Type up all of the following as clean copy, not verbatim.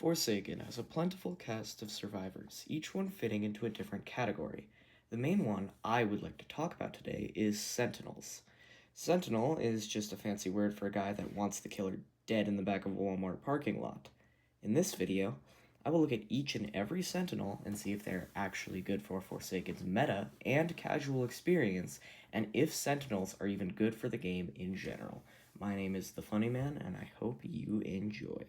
Forsaken has a plentiful cast of survivors, each one fitting into a different category. The main one I would like to talk about today is Sentinels. Sentinel is just a fancy word for a guy that wants the killer dead in the back of a Walmart parking lot. In this video, I will look at each and every Sentinel and see if they're actually good for Forsaken's meta and casual experience, and if Sentinels are even good for the game in general. My name is The Funny Man, and I hope you enjoy.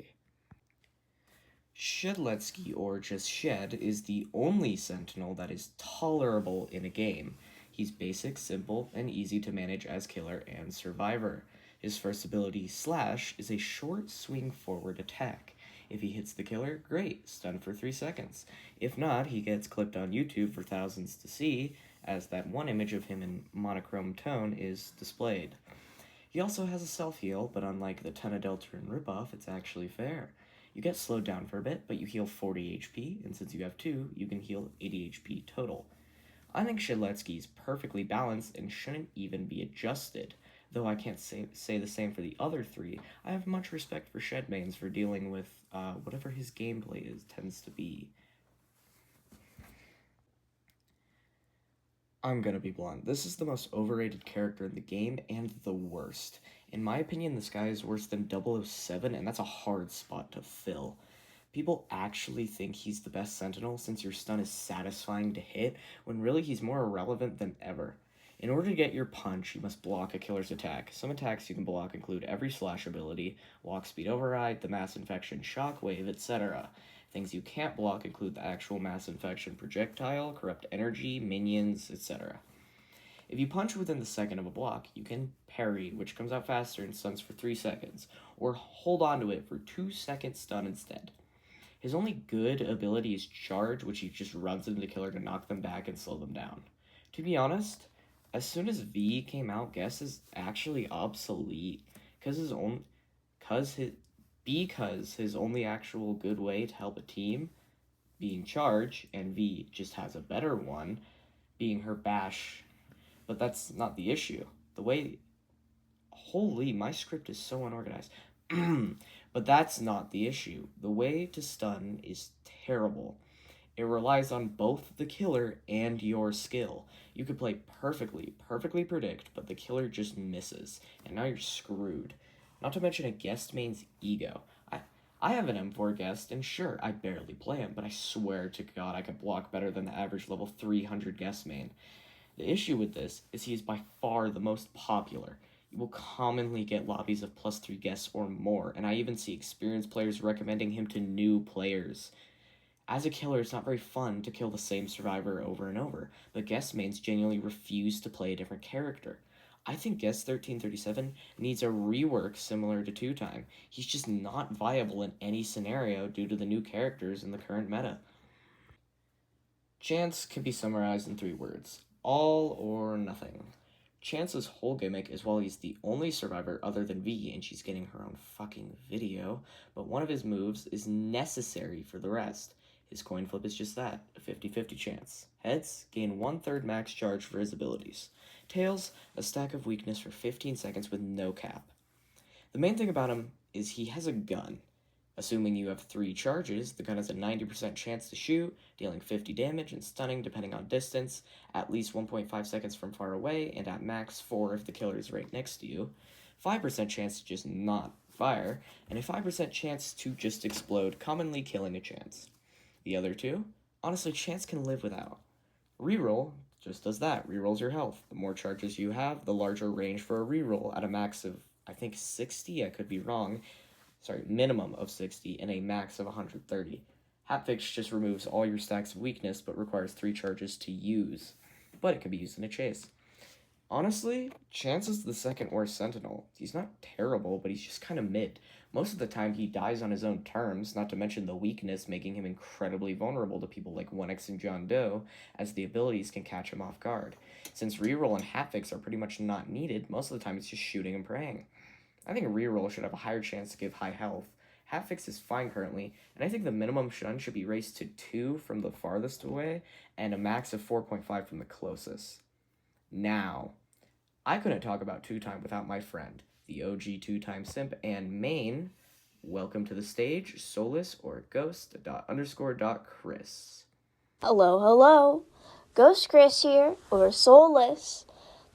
Shedletsky, or just Shed, is the only Sentinel that is tolerable in a game. He's basic, simple, and easy to manage as killer and survivor. His first ability, Slash, is a short swing forward attack. If he hits the killer, great, stun for 3 seconds. If not, he gets clipped on YouTube for thousands to see, as that one image of him in monochrome tone is displayed. He also has a self-heal, but unlike the Tenadeltarin ripoff, it's actually fair. You get slowed down for a bit, but you heal 40 HP, and since you have 2, you can heal 80 HP total. I think Shedletsky is perfectly balanced and shouldn't even be adjusted. Though I can't say the same for the other 3, I have much respect for Shed mains for dealing with whatever his gameplay tends to be. I'm gonna be blunt. This is the most overrated character in the game and the worst. In my opinion, this guy is worse than 007, and that's a hard spot to fill. People actually think he's the best Sentinel since your stun is satisfying to hit, when really he's more irrelevant than ever. In order to get your punch, you must block a killer's attack. Some attacks you can block include every slash ability, walk speed override, the mass infection shockwave, etc. Things you can't block include the actual mass infection projectile, corrupt energy, minions, etc. If you punch within the second of a block, you can parry, which comes out faster and stuns for 3 seconds, or hold onto it for 2 second stun instead. His only good ability is Charge, which he just runs into the killer to knock them back and slow them down. To be honest, as soon as V came out, Guess is actually obsolete, because his only actual good way to help a team being Charge, and V just has a better one, being her Bash. But that's not the issue. Holy, my script is so unorganized. But that's not the issue. The way to stun is terrible. It relies on both the killer and your skill. You could play perfectly predict, but the killer just misses, and now you're screwed. Not to mention a guest main's ego. I have an M4 guest, and sure, I barely play him, but I swear to God I can block better than the average level 300 guest main. The issue with this is he is by far the most popular. You will commonly get lobbies of +3 guests or more, and I even see experienced players recommending him to new players. As a killer, it's not very fun to kill the same survivor over and over, but guest mains genuinely refuse to play a different character. I think Guest 1337 needs a rework similar to 2-Time. He's just not viable in any scenario due to the new characters in the current meta. Chance can be summarized in 3 words: all or nothing. Chance's whole gimmick is while he's the only survivor other than V, and she's getting her own fucking video, but one of his moves is necessary for the rest. His coin flip is just that, a 50-50 chance. Heads, gain 1/3 max charge for his abilities. Tails, a stack of weakness for 15 seconds with no cap. The main thing about him is he has a gun. Assuming you have 3 charges, the gun has a 90% chance to shoot, dealing 50 damage and stunning depending on distance, at least 1.5 seconds from far away, and at max 4 if the killer is right next to you, 5% chance to just not fire, and a 5% chance to just explode, commonly killing a chance. The other 2? Honestly, chance can live without. Reroll just does that, rerolls your health. The more charges you have, the larger range for a reroll at a max of, I think 60, I could be wrong, minimum of 60 and a max of 130. Hapfix just removes all your stacks of weakness but requires 3 charges to use, but it can be used in a chase. Honestly, Chance is the second worst Sentinel. He's not terrible, but he's just kind of mid. Most of the time he dies on his own terms, not to mention the weakness making him incredibly vulnerable to people like 1X and John Doe, as the abilities can catch him off guard. Since reroll and Hapfix are pretty much not needed, most of the time it's just shooting and praying. I think a reroll should have a higher chance to give high health. Hapfix is fine currently, and I think the minimum stun should be raised to 2 from the farthest away, and a max of 4.5 from the closest. Now, I couldn't talk about 2-Time without my friend, the OG 2-Time simp and main, Welcome to the stage, Solus or Ghost_Chris. Hello. Ghost Chris here, or Solus.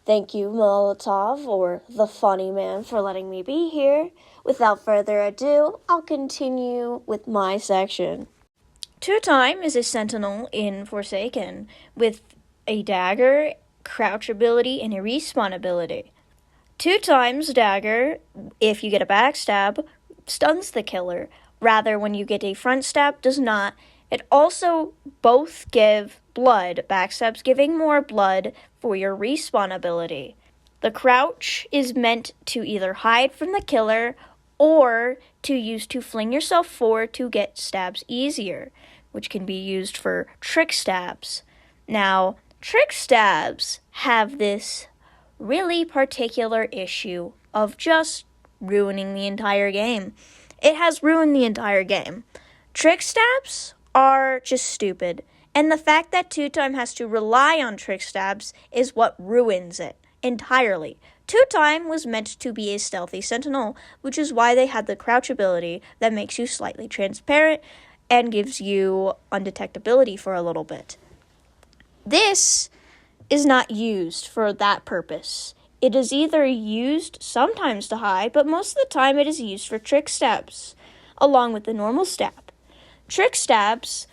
Thank you, Molotov, or the Funny Man, for letting me be here. Without further ado, I'll continue with my section. Two-Time is a Sentinel in Forsaken, with a dagger, crouch ability, and a respawn ability. Two-Time's dagger, if you get a backstab, stuns the killer. Rather, when you get a front stab, does not. It also both give blood, backstabs giving more blood for your respawn ability. The crouch is meant to either hide from the killer or to use to fling yourself forward to get stabs easier, which can be used for trick stabs. Now, trick stabs have this really particular issue of just ruining the entire game. It has ruined the entire game. Trick stabs are just stupid, and the fact that Two-Time has to rely on trick stabs is what ruins it entirely. Two-Time was meant to be a stealthy sentinel, which is why they had the crouch ability that makes you slightly transparent and gives you undetectability for a little bit. This is not used for that purpose. It is either used sometimes to hide, but most of the time it is used for trick stabs, along with the normal stab. Trick stabs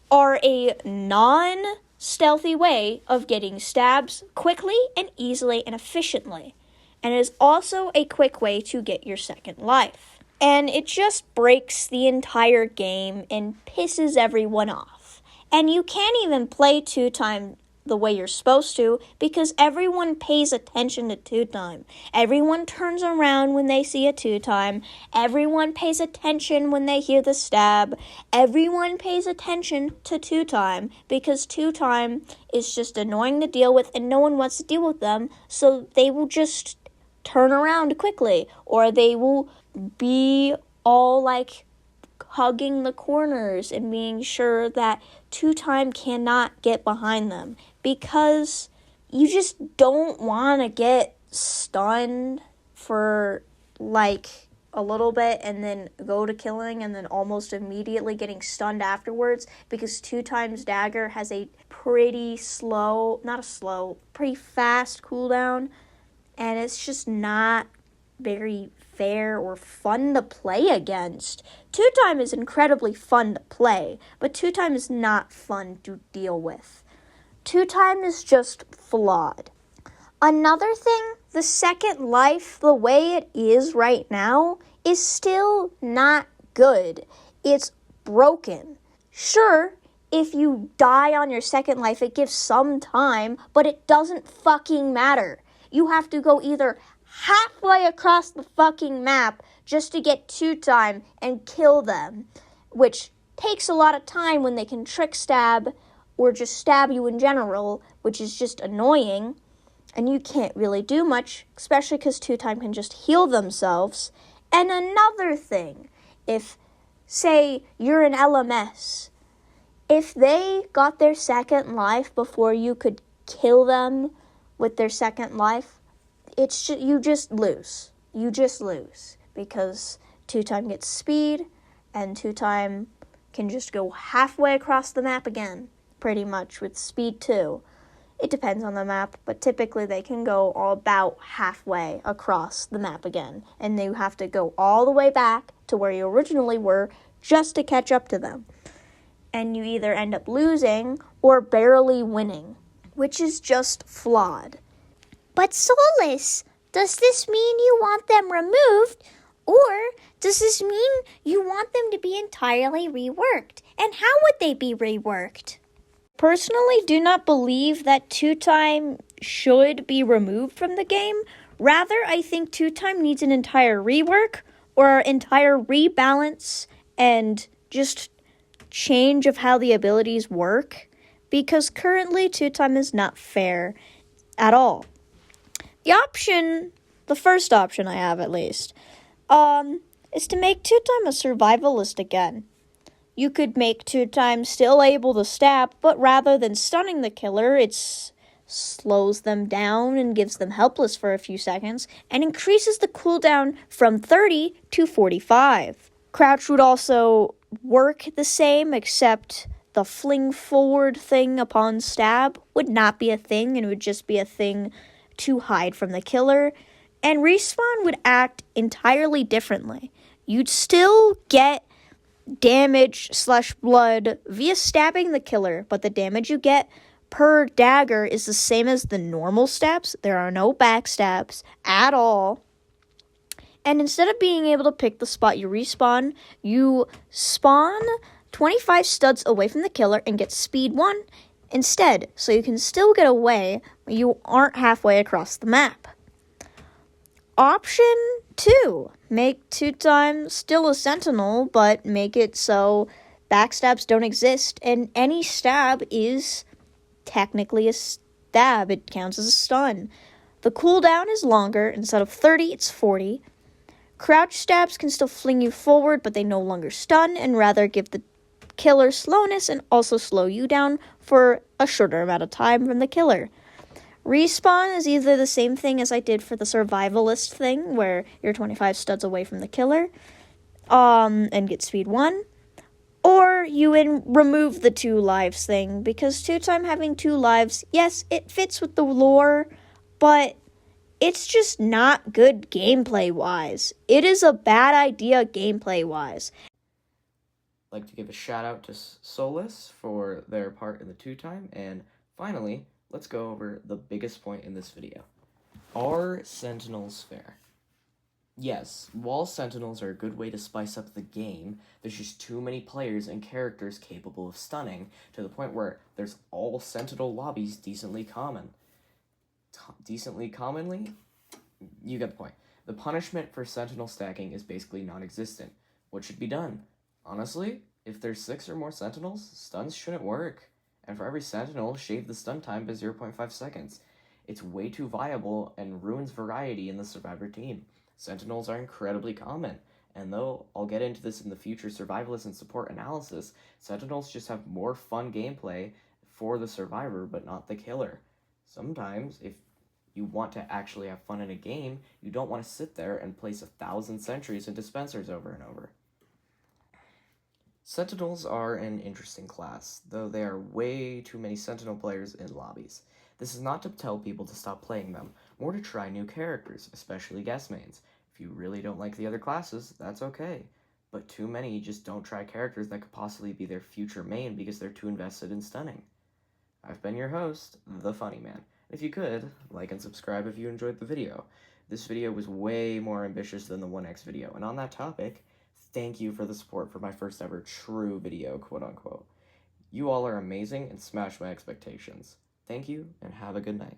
are a non-stealthy way of getting stabs quickly and easily and efficiently, and it is also a quick way to get your second life. And it just breaks the entire game and pisses everyone off. And you can't even play Two-Time the way you're supposed to, because everyone pays attention to Two-Time. Everyone turns around when they see a Two-Time. Everyone pays attention when they hear the stab. Everyone pays attention to Two-Time, because Two-Time is just annoying to deal with, and no one wants to deal with them, so they will just turn around quickly, or they will be all like hugging the corners and being sure that Two-Time cannot get behind them, because you just don't want to get stunned for like a little bit and then go to killing and then almost immediately getting stunned afterwards, because Two-Time's dagger has a pretty fast cooldown, and it's just not very fair or fun to play against. Two-Time is incredibly fun to play, but Two-Time is not fun to deal with. Two-Time is just flawed. Another thing, the second life, the way it is right now, is still not good. It's broken. Sure, if you die on your second life, it gives some time, but it doesn't fucking matter. You have to go either halfway across the fucking map just to get Two-Time and kill them, which takes a lot of time when they can trick stab or just stab you in general, which is just annoying, and you can't really do much, especially because Two-Time can just heal themselves. And another thing, if, say, you're an LMS, if they got their second life before you could kill them with their second life, you just lose. You just lose, because Two-Time gets speed, and Two-Time can just go halfway across the map again, pretty much, with speed 2. It depends on the map, but typically they can go about halfway across the map again, and you have to go all the way back to where you originally were just to catch up to them. And you either end up losing or barely winning, which is just flawed. But Solus, does this mean you want them removed, or does this mean you want them to be entirely reworked? And how would they be reworked? Personally, do not believe that Two-Time should be removed from the game. Rather, I think Two-Time needs an entire rework or entire rebalance and just change of how the abilities work, because currently Two-Time is not fair at all. The first option I have at least, is to make Two-Time a survivalist again. You could make Two-Time still able to stab, but rather than stunning the killer, it's slows them down and gives them helpless for a few seconds, and increases the cooldown from 30 to 45. Crouch would also work the same, except the fling forward thing upon stab would not be a thing, and it would just be a thing to hide from the killer. And respawn would act entirely differently. You'd still get damage/blood via stabbing the killer, but the damage you get per dagger is the same as the normal stabs. There are no backstabs at all. And instead of being able to pick the spot you respawn, you spawn 25 studs away from the killer and get speed 1 instead, so you can still get away, but you aren't halfway across the map. Option 2, make 2 times still a sentinel, but make it so backstabs don't exist, and any stab is technically a stab. It counts as a stun. The cooldown is longer. Instead of 30, it's 40. Crouch stabs can still fling you forward, but they no longer stun, and rather give the killer slowness and also slow you down for a shorter amount of time from the killer. Respawn is either the same thing as I did for the survivalist thing, where you're 25 studs away from the killer, and get speed 1, or you remove the 2 lives thing, because 2-time having 2 lives, yes, it fits with the lore, but it's just not good gameplay-wise. It is a bad idea gameplay-wise. I'd like to give a shout out to Solus for their part in the 2-time, and finally, let's go over the biggest point in this video. Are Sentinels fair? Yes, while Sentinels are a good way to spice up the game, there's just too many players and characters capable of stunning, to the point where there's all Sentinel lobbies decently common. Decently commonly? You get the point. The punishment for Sentinel stacking is basically non-existent. What should be done? Honestly, if there's 6 or more Sentinels, stuns shouldn't work. And for every Sentinel, shave the stun time by 0.5 seconds. It's way too viable and ruins variety in the Survivor team. Sentinels are incredibly common, and though I'll get into this in the future survivalist and support analysis, Sentinels just have more fun gameplay for the Survivor, but not the killer. Sometimes, if you want to actually have fun in a game, you don't want to sit there and place 1,000 sentries and dispensers over and over. Sentinels are an interesting class, though there are way too many Sentinel players in lobbies. This is not to tell people to stop playing them, more to try new characters, especially guest mains. If you really don't like the other classes, that's okay. But too many just don't try characters that could possibly be their future main because they're too invested in stunning. I've been your host, The Funny Man. If you could, like and subscribe if you enjoyed the video. This video was way more ambitious than the 1x video, and on that topic, thank you for the support for my first ever true video, quote-unquote. You all are amazing and smash my expectations. Thank you, and have a good night.